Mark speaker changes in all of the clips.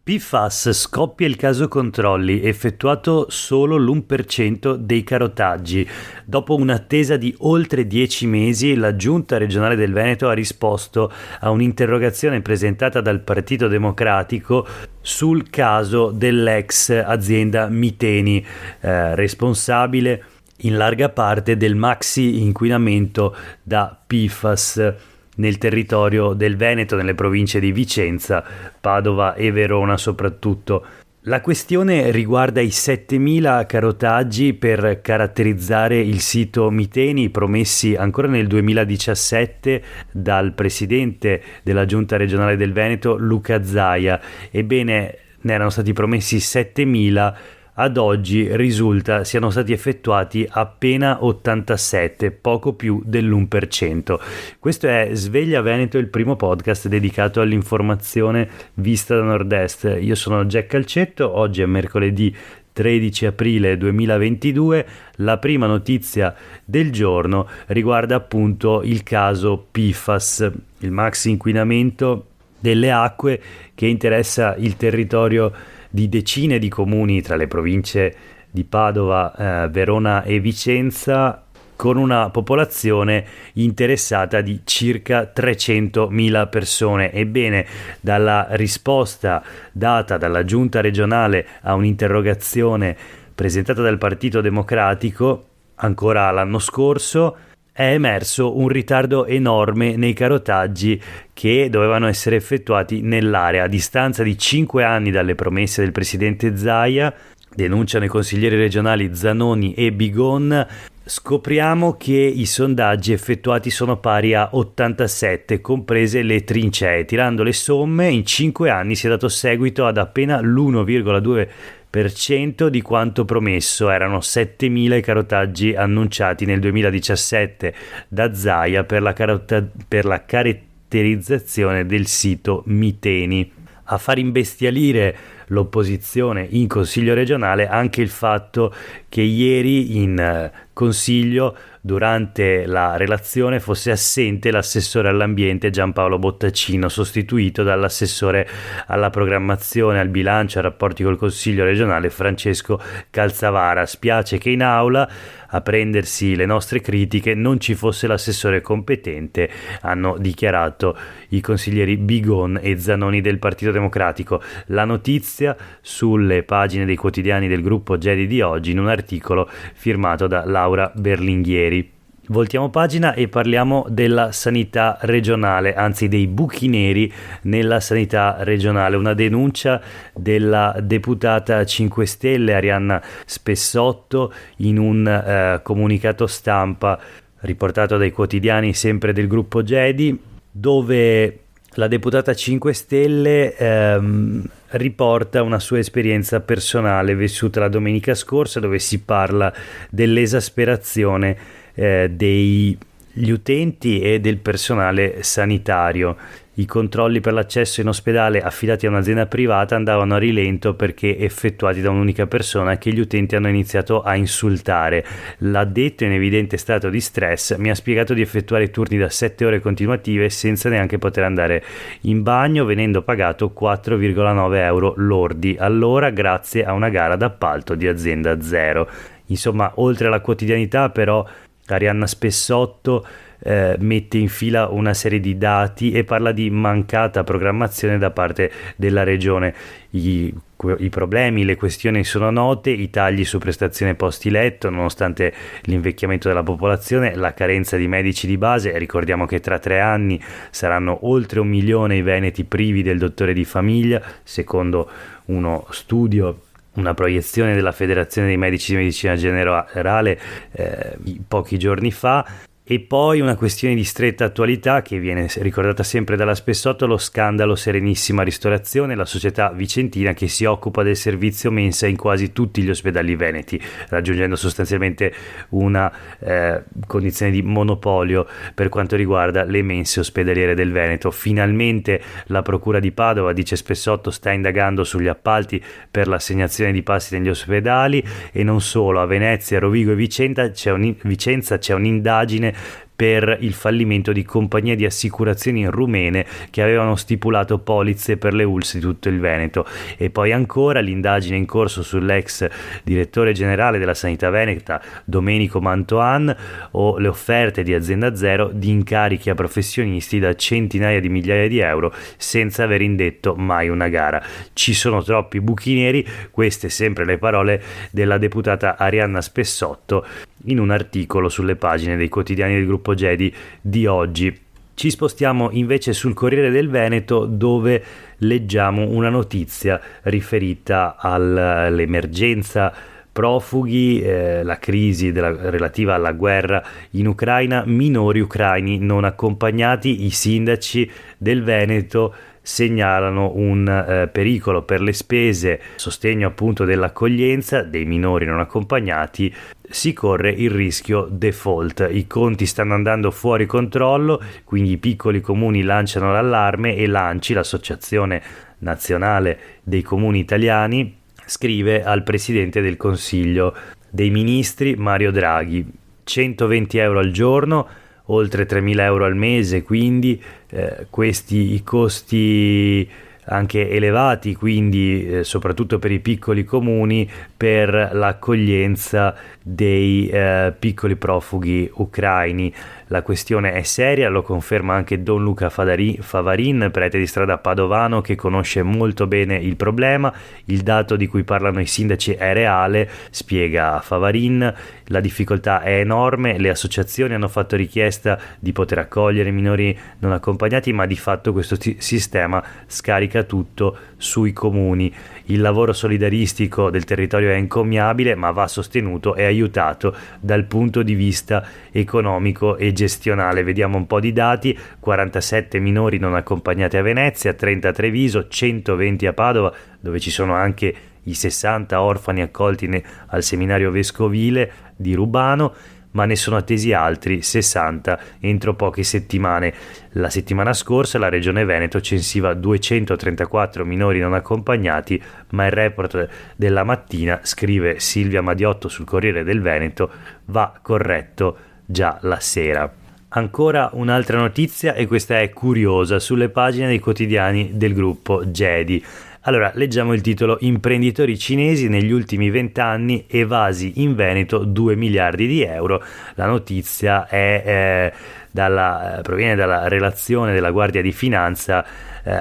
Speaker 1: PFAS, scoppia il caso controlli, effettuato solo l'1% dei carotaggi. Dopo un'attesa di oltre 10 mesi, la Giunta regionale del Veneto ha risposto a un'interrogazione presentata dal Partito Democratico sul caso dell'ex azienda Miteni, responsabile in larga parte del maxi inquinamento da PFAS nel territorio del Veneto, nelle province di Vicenza, Padova e Verona soprattutto. La questione riguarda i 7.000 carotaggi per caratterizzare il sito Miteni promessi ancora nel 2017 dal presidente della Giunta regionale del Veneto, Luca Zaia. Ebbene, ne erano stati promessi 7.000. Ad oggi risulta siano stati effettuati appena 87, poco più dell'1%. Questo è Sveglia Veneto, il primo podcast dedicato all'informazione vista da nord-est. Io sono Jack Calcetto, oggi è mercoledì 13 aprile 2022. La prima notizia del giorno riguarda appunto il caso PFAS, il maxi inquinamento delle acque che interessa il territorio di decine di comuni tra le province di Padova, Verona e Vicenza, con una popolazione interessata di circa 300.000 persone. Ebbene, dalla risposta data dalla Giunta regionale a un'interrogazione presentata dal Partito Democratico ancora l'anno scorso, è emerso un ritardo enorme nei carotaggi che dovevano essere effettuati nell'area. A distanza di 5 anni dalle promesse del presidente Zaia, denunciano i consiglieri regionali Zanoni e Bigon, scopriamo che i sondaggi effettuati sono pari a 87, comprese le trincee. Tirando le somme, in 5 anni si è dato seguito ad appena l'1,2% di quanto promesso. Erano 7.000 i carotaggi annunciati nel 2017 da Zaia per la caratterizzazione del sito Miteni. A far imbestialire l'opposizione in Consiglio regionale anche il fatto che ieri in Consiglio, durante la relazione, fosse assente l'assessore all'ambiente Giampaolo Bottacino, sostituito dall'assessore alla programmazione, al bilancio e ai rapporti col Consiglio regionale Francesco Calzavara. Spiace che in aula a prendersi le nostre critiche non ci fosse l'assessore competente, hanno dichiarato i consiglieri Bigon e Zanoni del Partito Democratico. La notizia sulle pagine dei quotidiani del gruppo Gedi di oggi in un articolo firmato da Laura Berlinghieri. Voltiamo pagina e parliamo della sanità regionale, anzi dei buchi neri nella sanità regionale. Una denuncia della deputata 5 Stelle Arianna Spessotto in un comunicato stampa riportato dai quotidiani sempre del gruppo Gedi, dove la deputata 5 Stelle riporta una sua esperienza personale vissuta la domenica scorsa, dove si parla dell'esasperazione degli utenti e del personale sanitario. I controlli per l'accesso in ospedale affidati a un'azienda privata andavano a rilento perché effettuati da un'unica persona che gli utenti hanno iniziato a insultare. L'addetto, in evidente stato di stress, mi ha spiegato di effettuare turni da 7 ore continuative senza neanche poter andare in bagno, venendo pagato 4,9 euro lordi all'ora grazie a una gara d'appalto di azienda zero. Insomma, oltre alla quotidianità, però, Arianna Spessotto mette in fila una serie di dati e parla di mancata programmazione da parte della regione. I problemi, le questioni sono note: i tagli su prestazione posti letto nonostante l'invecchiamento della popolazione, la carenza di medici di base. Ricordiamo che tra 3 anni saranno oltre 1 milione i veneti privi del dottore di famiglia, secondo uno studio, una proiezione della Federazione dei Medici di Medicina Generale pochi giorni fa. E poi una questione di stretta attualità che viene ricordata sempre dalla Spessotto: lo scandalo Serenissima Ristorazione, la società vicentina che si occupa del servizio mensa in quasi tutti gli ospedali veneti, raggiungendo sostanzialmente una condizione di monopolio per quanto riguarda le mense ospedaliere del Veneto. Finalmente la Procura di Padova, dice Spessotto, sta indagando sugli appalti per l'assegnazione di pasti negli ospedali, e non solo. A Venezia, Rovigo e Vicenza c'è un'indagine per il fallimento di compagnie di assicurazioni rumene che avevano stipulato polizze per le ULSS di tutto il Veneto. E poi ancora l'indagine in corso sull'ex direttore generale della sanità veneta Domenico Mantoan, o le offerte di Azienda Zero di incarichi a professionisti da centinaia di migliaia di euro senza aver indetto mai una gara. Ci sono troppi buchi neri, queste sempre le parole della deputata Arianna Spessotto in un articolo sulle pagine dei quotidiani del gruppo Gedi di oggi. Ci spostiamo invece sul Corriere del Veneto, dove leggiamo una notizia riferita all'emergenza profughi, la crisi relativa alla guerra in Ucraina, minori ucraini non accompagnati. I sindaci del Veneto segnalano un pericolo per le spese, sostegno appunto dell'accoglienza dei minori non accompagnati. Si corre il rischio default, i conti stanno andando fuori controllo, quindi i piccoli comuni lanciano l'allarme e l'ANCI, l'Associazione Nazionale dei Comuni Italiani, scrive al Presidente del Consiglio dei Ministri Mario Draghi: 120 euro al giorno, oltre 3.000 euro al mese, quindi questi i costi anche elevati, quindi soprattutto per i piccoli comuni, per l'accoglienza dei piccoli profughi ucraini. La questione è seria, lo conferma anche Don Luca Favarin, prete di strada padovano, che conosce molto bene il problema. Il dato di cui parlano i sindaci è reale, spiega Favarin, la difficoltà è enorme, le associazioni hanno fatto richiesta di poter accogliere minori non accompagnati, ma di fatto questo sistema scarica tutto sui comuni. Il lavoro solidaristico del territorio è encomiabile, ma va sostenuto e aiutato dal punto di vista economico e gestionale. Vediamo un po' di dati: 47 minori non accompagnati a Venezia, 30 a Treviso, 120 a Padova, dove ci sono anche i 60 orfani accolti al seminario vescovile di Rubano, ma ne sono attesi altri 60 entro poche settimane. La settimana scorsa la Regione Veneto censiva 234 minori non accompagnati, ma il report della mattina, scrive Silvia Madiotto sul Corriere del Veneto, va corretto già la sera. Ancora un'altra notizia, e questa è curiosa, sulle pagine dei quotidiani del gruppo Gedi. Allora, leggiamo il titolo: imprenditori cinesi negli ultimi 20 anni evasi in Veneto 2 miliardi di euro. La notizia è proviene dalla relazione della Guardia di Finanza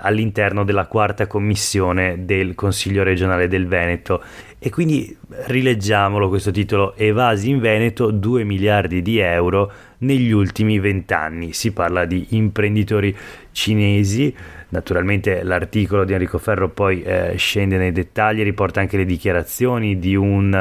Speaker 1: all'interno della quarta commissione del Consiglio regionale del Veneto. E quindi rileggiamolo questo titolo: evasi in Veneto 2 miliardi di euro negli ultimi 20 anni. Si parla di imprenditori cinesi. Naturalmente l'articolo di Enrico Ferro poi scende nei dettagli, riporta anche le dichiarazioni di un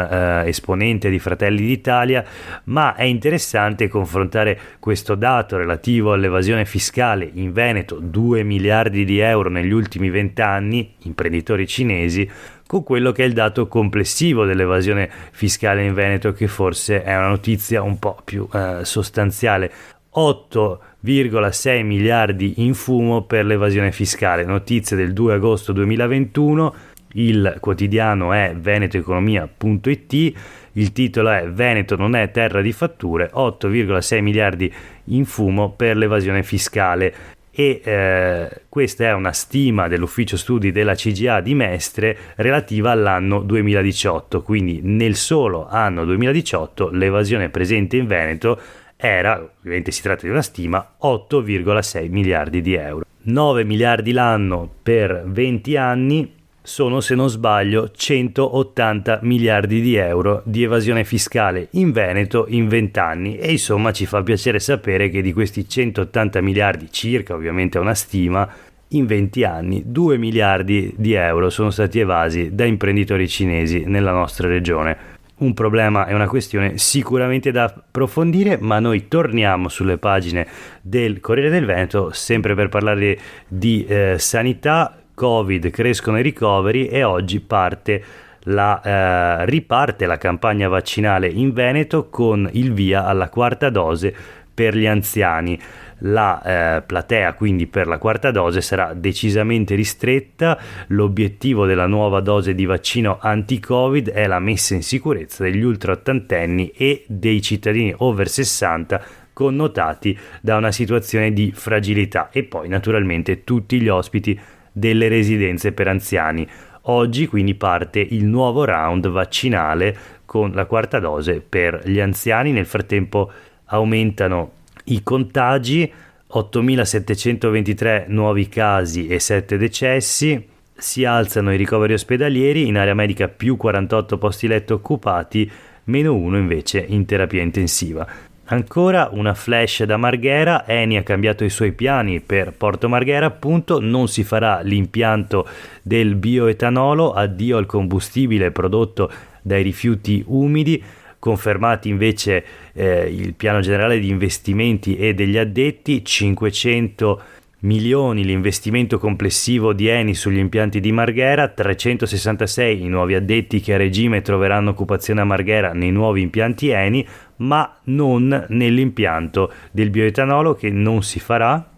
Speaker 1: esponente di Fratelli d'Italia, ma è interessante confrontare questo dato relativo all'evasione fiscale in Veneto, 2 miliardi di euro negli ultimi 20 anni, imprenditori cinesi, con quello che è il dato complessivo dell'evasione fiscale in Veneto, che forse è una notizia un po' più sostanziale. 8,6 miliardi in fumo per l'evasione fiscale. Notizia del 2 agosto 2021, il quotidiano è venetoeconomia.it, il titolo è: Veneto non è terra di fatture, 8,6 miliardi in fumo per l'evasione fiscale. E questa è una stima dell'ufficio studi della CGA di Mestre relativa all'anno 2018, quindi nel solo anno 2018 l'evasione presente in Veneto era, ovviamente si tratta di una stima, 8,6 miliardi di euro. 9 miliardi l'anno per 20 anni sono, se non sbaglio, 180 miliardi di euro di evasione fiscale in Veneto in 20 anni. E insomma ci fa piacere sapere che di questi 180 miliardi, circa, ovviamente è una stima, in 20 anni 2 miliardi di euro sono stati evasi da imprenditori cinesi nella nostra regione. Un problema e una questione sicuramente da approfondire, ma noi torniamo sulle pagine del Corriere del Veneto sempre per parlare di sanità. Covid, crescono i ricoveri e oggi riparte la campagna vaccinale in Veneto con il via alla quarta dose per gli anziani. La platea quindi per la quarta dose sarà decisamente ristretta. L'obiettivo della nuova dose di vaccino anti-Covid è la messa in sicurezza degli ultraottantenni e dei cittadini over 60 connotati da una situazione di fragilità. E poi naturalmente tutti gli ospiti delle residenze per anziani. Oggi quindi parte il nuovo round vaccinale con la quarta dose per gli anziani. Nel frattempo aumentano i contagi, 8.723 nuovi casi e 7 decessi, si alzano i ricoveri ospedalieri, in area medica più 48 posti letto occupati, meno 1 invece in terapia intensiva. Ancora una flash da Marghera, Eni ha cambiato i suoi piani per Porto Marghera, appunto, non si farà l'impianto del bioetanolo, addio al combustibile prodotto dai rifiuti umidi, confermati invece il piano generale di investimenti e degli addetti, 500 milioni l'investimento complessivo di Eni sugli impianti di Marghera, 366 i nuovi addetti che a regime troveranno occupazione a Marghera nei nuovi impianti Eni, ma non nell'impianto del bioetanolo che non si farà,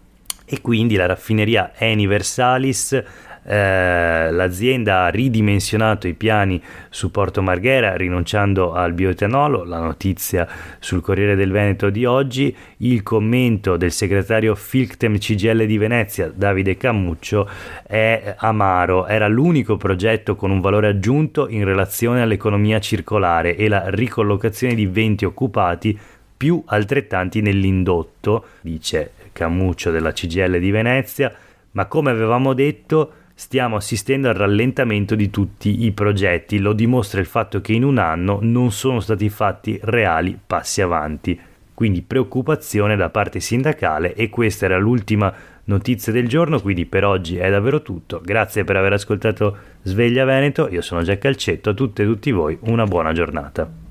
Speaker 1: e quindi la raffineria Eni Versalis, l'azienda ha ridimensionato i piani su Porto Marghera rinunciando al bioetanolo. La notizia sul Corriere del Veneto di oggi, il commento del segretario Filctem CGIL di Venezia Davide Cammuccio è amaro: era l'unico progetto con un valore aggiunto in relazione all'economia circolare e la ricollocazione di 20 occupati più altrettanti nell'indotto, dice Cammuccio della CGIL di Venezia, ma come avevamo detto stiamo assistendo al rallentamento di tutti i progetti, lo dimostra il fatto che in un anno non sono stati fatti reali passi avanti. Quindi preoccupazione da parte sindacale, e questa era l'ultima notizia del giorno, quindi per oggi è davvero tutto. Grazie per aver ascoltato Sveglia Veneto, io sono Jack Calcetto, a tutte e tutti voi una buona giornata.